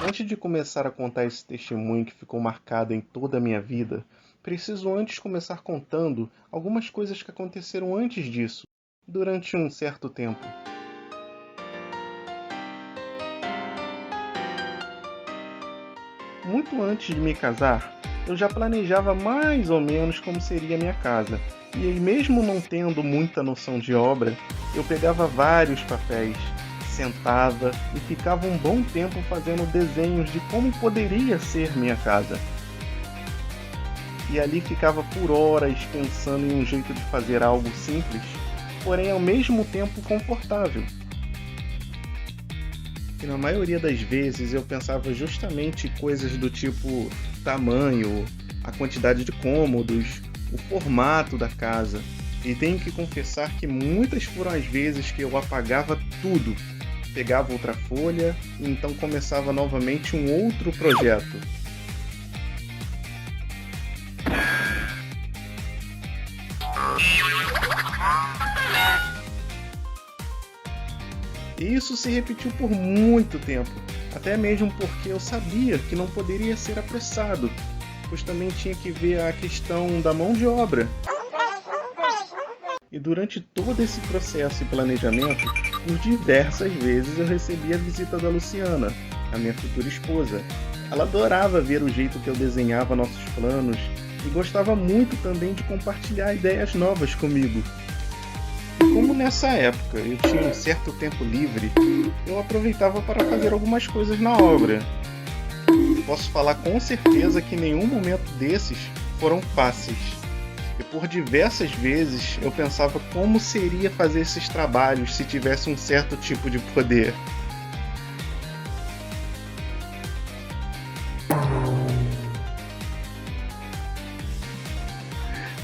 Antes de começar a contar esse testemunho que ficou marcado em toda a minha vida, preciso antes começar contando algumas coisas que aconteceram antes disso, durante um certo tempo. Muito antes de me casar, eu já planejava mais ou menos como seria a minha casa. E aí, mesmo não tendo muita noção de obra, eu pegava vários papéis, sentava e ficava um bom tempo fazendo desenhos de como poderia ser minha casa. E ali ficava por horas pensando em um jeito de fazer algo simples, porém ao mesmo tempo confortável. E na maioria das vezes eu pensava justamente coisas do tipo tamanho, a quantidade de cômodos, o formato da casa. E tenho que confessar que muitas foram as vezes que eu apagava tudo, pegava outra folha e então começava novamente um outro projeto. E isso se repetiu por muito tempo, até mesmo porque eu sabia que não poderia ser apressado, pois também tinha que ver a questão da mão de obra. E durante todo esse processo e planejamento, por diversas vezes eu recebi a visita da Luciana, a minha futura esposa. Ela adorava ver o jeito que eu desenhava nossos planos e gostava muito também de compartilhar ideias novas comigo. Como nessa época eu tinha um certo tempo livre, eu aproveitava para fazer algumas coisas na obra. Posso falar com certeza que nenhum momento desses foram fáceis. E por diversas vezes eu pensava como seria fazer esses trabalhos se tivesse um certo tipo de poder.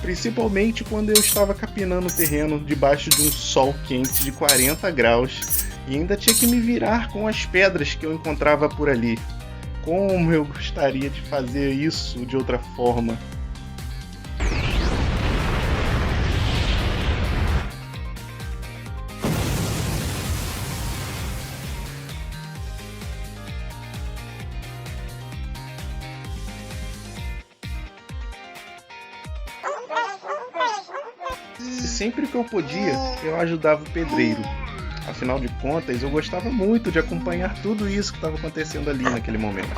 Principalmente quando eu estava capinando o terreno debaixo de um sol quente de 40 graus e ainda tinha que me virar com as pedras que eu encontrava por ali. Como eu gostaria de fazer isso de outra forma. E sempre que eu podia, eu ajudava o pedreiro. Afinal de contas, eu gostava muito de acompanhar tudo isso que estava acontecendo ali naquele momento.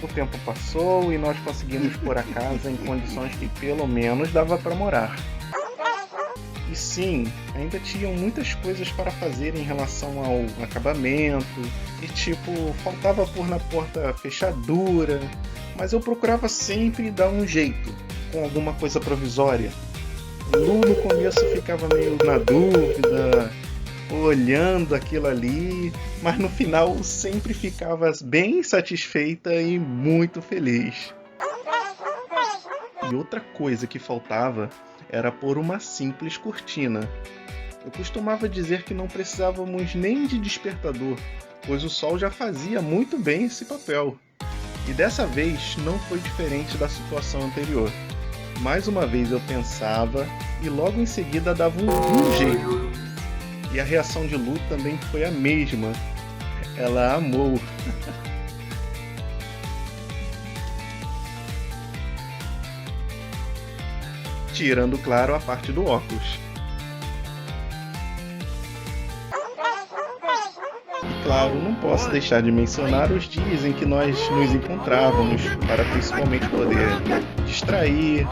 O tempo passou e nós conseguimos pôr a casa em condições que pelo menos dava para morar. E sim, ainda tinham muitas coisas para fazer em relação ao acabamento, e tipo, faltava pôr na porta fechadura, mas eu procurava sempre dar um jeito, com alguma coisa provisória. Lu no começo ficava meio na dúvida, olhando aquilo ali, mas no final sempre ficava bem satisfeita e muito feliz. E outra coisa que faltava era pôr uma simples cortina. Eu costumava dizer que não precisávamos nem de despertador, pois o sol já fazia muito bem esse papel. E dessa vez não foi diferente da situação anterior. Mais uma vez eu pensava e logo em seguida dava um jeito. E a reação de Lu também foi a mesma. Ela amou. tirando, claro, a parte do óculos. E claro, não posso deixar de mencionar os dias em que nós nos encontrávamos para principalmente poder distrair,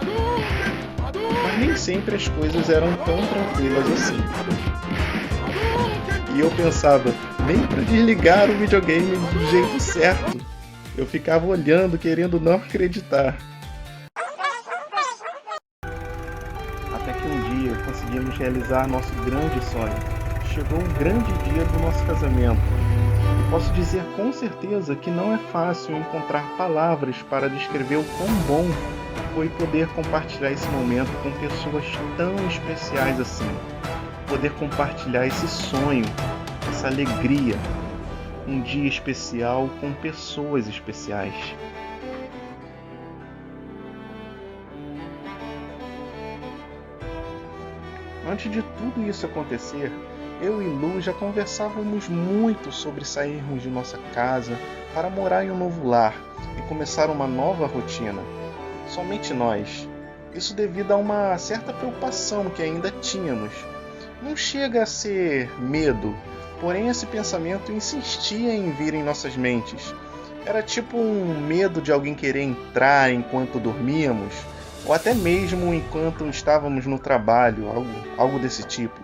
mas nem sempre as coisas eram tão tranquilas assim. E eu pensava, nem para desligar o videogame do jeito certo. Eu ficava olhando, querendo não acreditar. Até que um dia conseguimos realizar nosso grande sonho. Chegou o grande dia do nosso casamento. E posso dizer com certeza que não é fácil encontrar palavras para descrever o quão bom foi poder compartilhar esse momento com pessoas tão especiais assim. Poder compartilhar esse sonho, essa alegria, um dia especial com pessoas especiais. Antes de tudo isso acontecer, eu e Lu já conversávamos muito sobre sairmos de nossa casa para morar em um novo lar e começar uma nova rotina. Somente nós. Isso devido a uma certa preocupação que ainda tínhamos. Não chega a ser medo, porém esse pensamento insistia em vir em nossas mentes. Era tipo um medo de alguém querer entrar enquanto dormíamos, ou até mesmo enquanto estávamos no trabalho, algo desse tipo.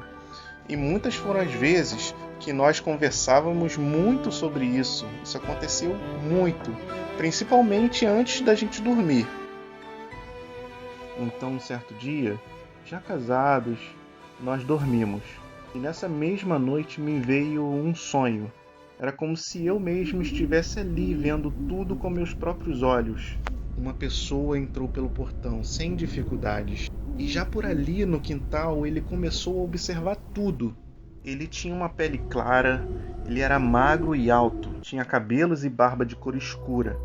E muitas foram as vezes que nós conversávamos muito sobre isso. Isso aconteceu muito, principalmente antes da gente dormir. Então, um certo dia, já casados, nós dormimos. E nessa mesma noite me veio um sonho. Era como se eu mesmo estivesse ali vendo tudo com meus próprios olhos. Uma pessoa entrou pelo portão sem dificuldades. E já por ali no quintal ele começou a observar tudo. Ele tinha uma pele clara, ele era magro e alto, tinha cabelos e barba de cor escura.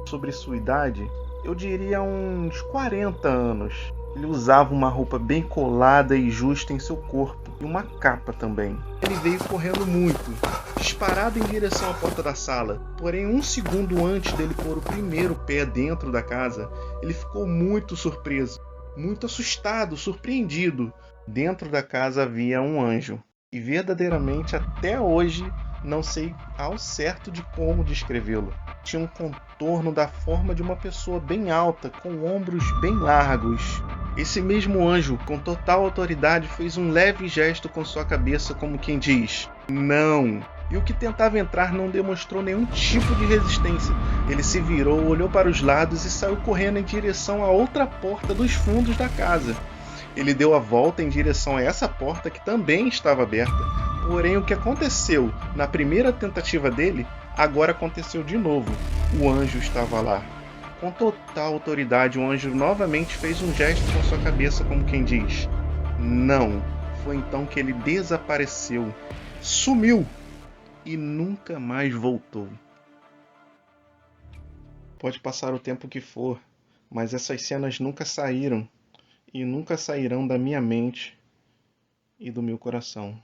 Sobre sua idade, eu diria uns 40 anos. Ele usava uma roupa bem colada e justa em seu corpo, e uma capa também. Ele veio correndo muito, disparado em direção à porta da sala. Porém, um segundo antes dele pôr o primeiro pé dentro da casa, ele ficou muito surpreso, muito assustado, surpreendido. Dentro da casa havia um anjo. E verdadeiramente, até hoje, não sei ao certo de como descrevê-lo. Tinha um contorno da forma de uma pessoa bem alta, com ombros bem largos. Esse mesmo anjo, com total autoridade, fez um leve gesto com sua cabeça, como quem diz: não! E o que tentava entrar não demonstrou nenhum tipo de resistência. Ele se virou, olhou para os lados e saiu correndo em direção à outra porta dos fundos da casa. Ele deu a volta em direção a essa porta que também estava aberta. Porém, o que aconteceu na primeira tentativa dele, agora aconteceu de novo. O anjo estava lá. Com total autoridade, o anjo novamente fez um gesto com sua cabeça, como quem diz: não. Foi então que ele desapareceu, sumiu e nunca mais voltou. Pode passar o tempo que for, mas essas cenas nunca saíram e nunca sairão da minha mente e do meu coração.